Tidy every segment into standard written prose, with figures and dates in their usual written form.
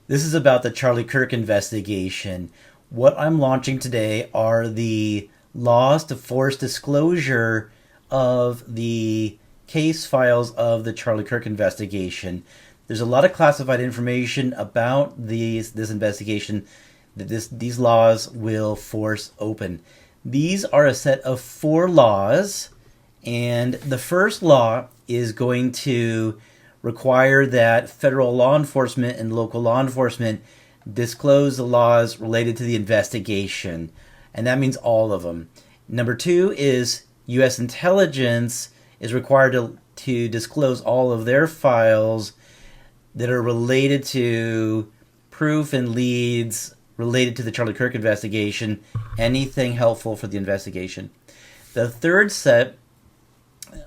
This is about the Charlie Kirk investigation. What I'm launching today are the laws to force disclosure of the case files of the Charlie Kirk investigation. There's a lot of classified information about this investigation that these laws will force open. These are a set of 4 laws, and the first law is going to require that federal law enforcement and local law enforcement disclose the laws related to the investigation. And that means all of them. Number 2 is U.S. intelligence is required to disclose all of their files that are related to proof and leads related to the Charlie Kirk investigation, anything helpful for the investigation. The third set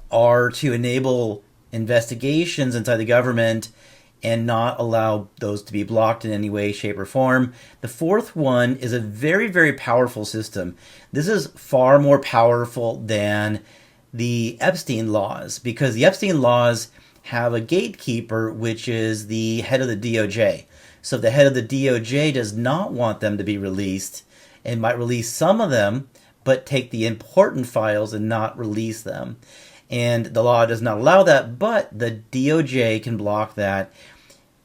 are to enable investigations inside the government and not allow those to be blocked in any way, shape, or form. The fourth one is a very, very powerful system. This is far more powerful than the Epstein laws because the Epstein laws have a gatekeeper, which is the head of the DOJ. So if the head of the DOJ does not want them to be released, it might release some of them, but take the important files and not release them. And the law does not allow that, but the DOJ can block that.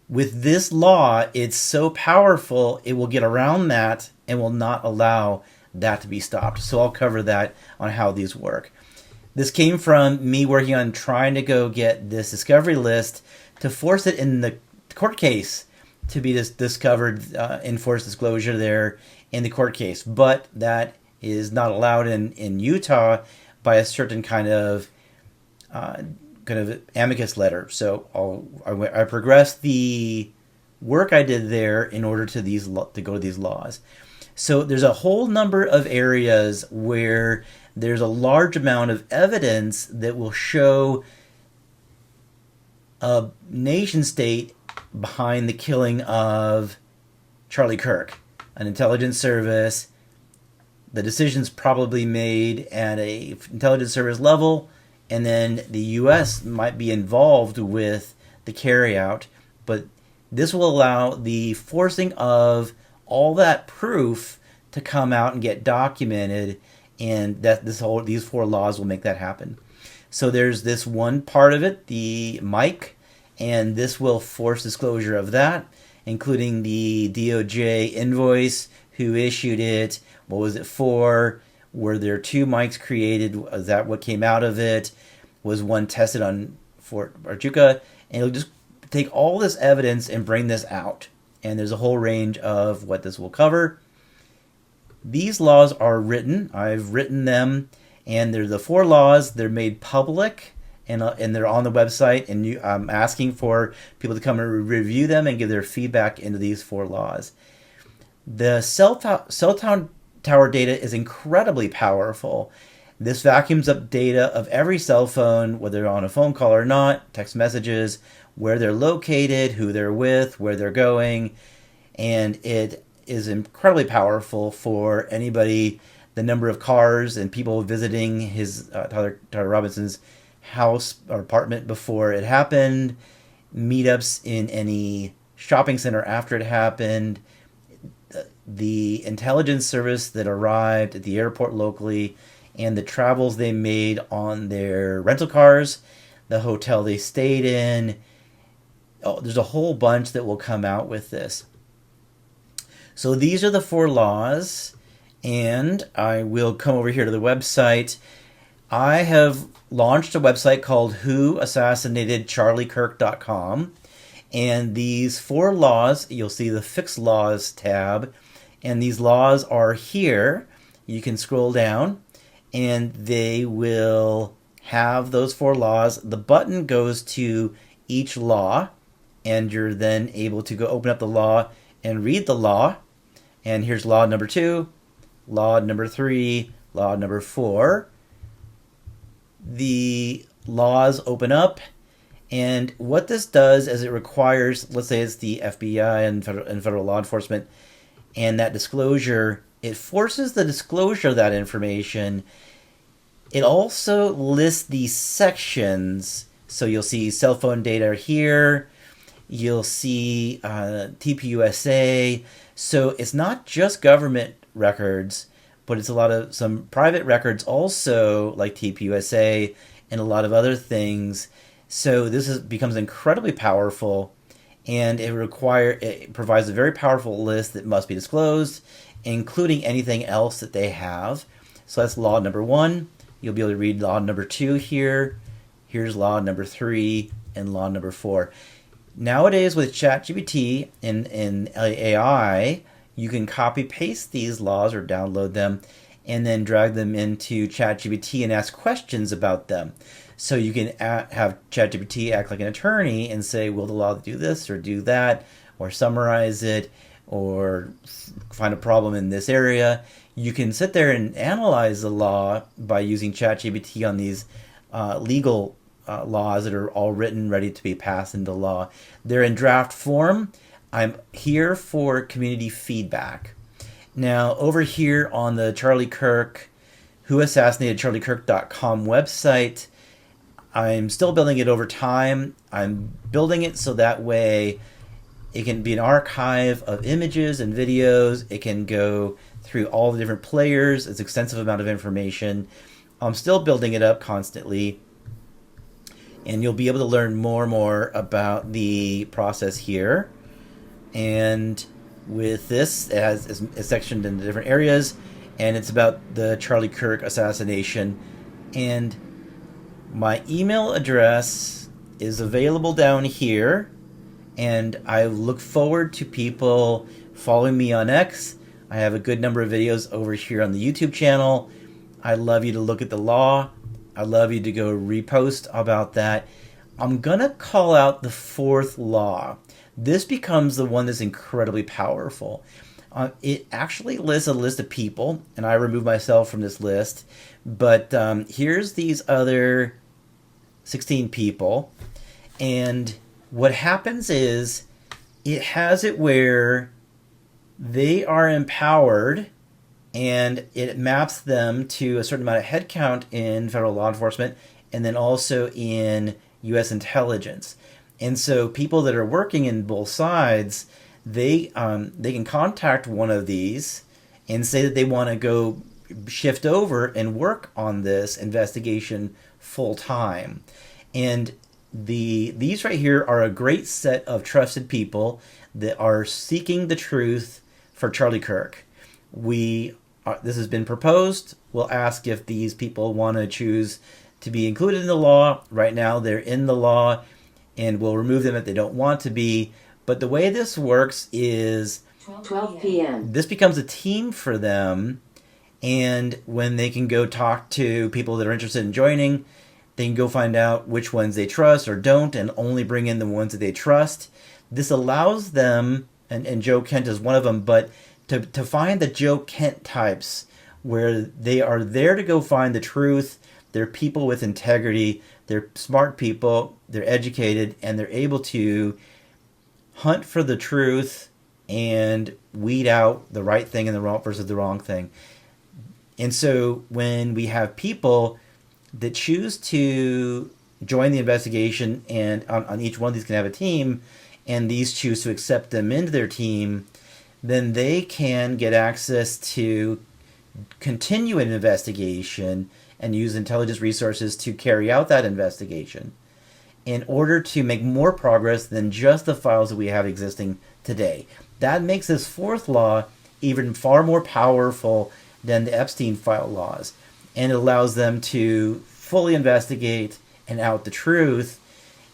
With this law, it's so powerful, it will get around that and will not allow that to be stopped. So I'll cover that on how these work. This came from me working on trying to go get this discovery list to force it in the court case to be discovered, enforced disclosure there in the court case. But that is not allowed in Utah by a certain kind of amicus letter. So I progressed the work I did there in order to go to these laws. So there's a whole number of areas where there's a large amount of evidence that will show a nation state behind the killing of Charlie Kirk, an intelligence service. The decisions probably made at a intelligence service level, and then the U.S. might be involved with the carryout. But this will allow the forcing of all that proof to come out and get documented, and that these 4 laws will make that happen. So there's this one part of it, the mic, and this will force disclosure of that, including the DOJ invoice, who issued it, what was it for, were there 2 mics created, was that what came out of it, was one tested on Fort Huachuca, and it'll just take all this evidence and bring this out. And there's a whole range of what this will cover. These laws are written. I've written them, and they're the 4 laws. They're made public, and they're on the website. And I'm asking for people to come and review them and give their feedback into these 4 laws. The cell tower data is incredibly powerful. This vacuums up data of every cell phone, whether they're on a phone call or not, text messages, where they're located, who they're with, where they're going, and it is incredibly powerful for anybody. The number of cars and people visiting his Tyler Robinson's house or apartment before it happened, meetups in any shopping center after it happened, the intelligence service that arrived at the airport locally, and the travels they made on their rental cars, the hotel they stayed in. Oh, there's a whole bunch that will come out with this. So these are the 4 laws, and I will come over here to the website. I have launched a website called whoassassinatedcharliekirk.com, and these 4 laws, you'll see the Fix Laws tab, and these laws are here. You can scroll down, and they will have those 4 laws. The button goes to each law, and you're then able to go open up the law and read the law. And here's law number 2, law number 3, law number 4. The laws open up, and what this does is it requires, let's say it's the FBI and federal law enforcement, and that disclosure, it forces the disclosure of that information. It also lists these sections, so you'll see cell phone data here. You'll see TPUSA. So it's not just government records, but it's a lot of some private records also, like TPUSA and a lot of other things. So becomes incredibly powerful, and it provides a very powerful list that must be disclosed, including anything else that they have. So that's law number 1. You'll be able to read law number 2 here. Here's law number 3 and law number 4. Nowadays with ChatGPT and AI, you can copy paste these laws or download them and then drag them into ChatGPT and ask questions about them. So you can have ChatGPT act like an attorney and say, will the law do this or do that, or summarize it, or find a problem in this area. You can sit there and analyze the law by using ChatGPT on these legal laws that are all written, ready to be passed into law. They're in draft form. I'm here for community feedback. Now, over here on the Charlie Kirk, whoassassinatedcharliekirk.com website, I'm still building it over time. I'm building it so that way it can be an archive of images and videos. It can go through all the different players. It's an extensive amount of information. I'm still building it up constantly. And you'll be able to learn more and more about the process here. And with this, it's sectioned into different areas. And it's about the Charlie Kirk assassination. And my email address is available down here, and I look forward to people following me on X. I have a good number of videos over here on the YouTube channel. I'd love you to look at the law. I'd love you to go repost about that. I'm going to call out the 4th law. This becomes the one that's incredibly powerful. It actually lists a list of people, and I remove myself from this list. But here's these other 16 people, and what happens is it has it where they are empowered, and it maps them to a certain amount of headcount in federal law enforcement and then also in U.S. intelligence. And so people that are working in both sides, they can contact one of these and say that they want to go shift over and work on this investigation full time. And these right here are a great set of trusted people that are seeking the truth for Charlie Kirk. This has been proposed. We'll ask if these people want to choose to be included in the law. Right now they're in the law, and we'll remove them if they don't want to be. But the way this works is 12 p.m. This becomes a team for them, and when they can go talk to people that are interested in joining, they can go find out which ones they trust or don't and only bring in the ones that they trust. This allows them, and Joe Kent is one of them, but to find the Joe Kent types where they are there to go find the truth. They're people with integrity. They're smart people. They're educated, and they're able to hunt for the truth and weed out the right thing and the wrong versus the wrong thing. And so when we have people that choose to join the investigation, and on each one of these can have a team, and these choose to accept them into their team, then they can get access to continue an investigation and use intelligence resources to carry out that investigation in order to make more progress than just the files that we have existing today. That makes this 4th law even far more powerful than the Epstein file laws, and it allows them to fully investigate and out the truth.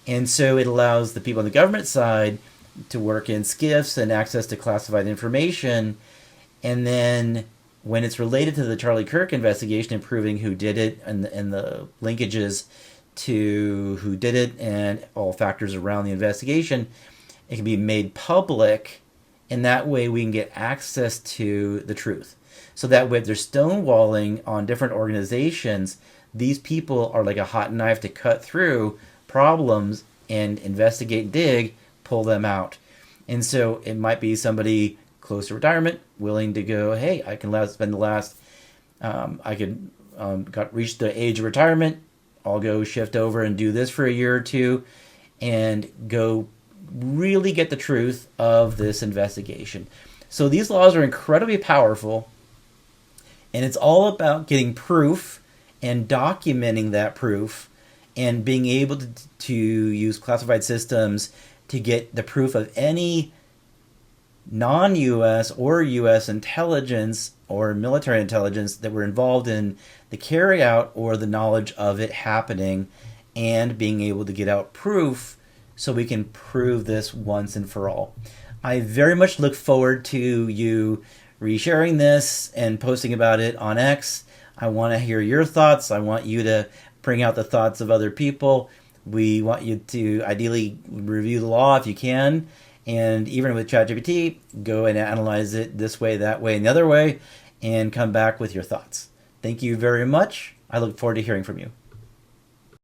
And so it allows the people on the government side to work in SCIFs and access to classified information. And then when it's related to the Charlie Kirk investigation and proving who did it and the linkages to who did it and all factors around the investigation, it can be made public. And that way we can get access to the truth. So that way if they're stonewalling on different organizations, these people are like a hot knife to cut through problems and investigate, dig, pull them out. And so it might be somebody close to retirement, willing to go, hey, I can spend the last, reach the age of retirement, I'll go shift over and do this for a year or two and go really get the truth of this investigation. So these laws are incredibly powerful, and it's all about getting proof and documenting that proof and being able to use classified systems to get the proof of any non-U.S. or U.S. intelligence or military intelligence that were involved in the carry out or the knowledge of it happening, and being able to get out proof so we can prove this once and for all. I very much look forward to you resharing this and posting about it on X. I want to hear your thoughts. I want you to bring out the thoughts of other people. We want you to ideally review the law if you can. And even with ChatGPT, go and analyze it this way, that way, and the other way, and come back with your thoughts. Thank you very much. I look forward to hearing from you.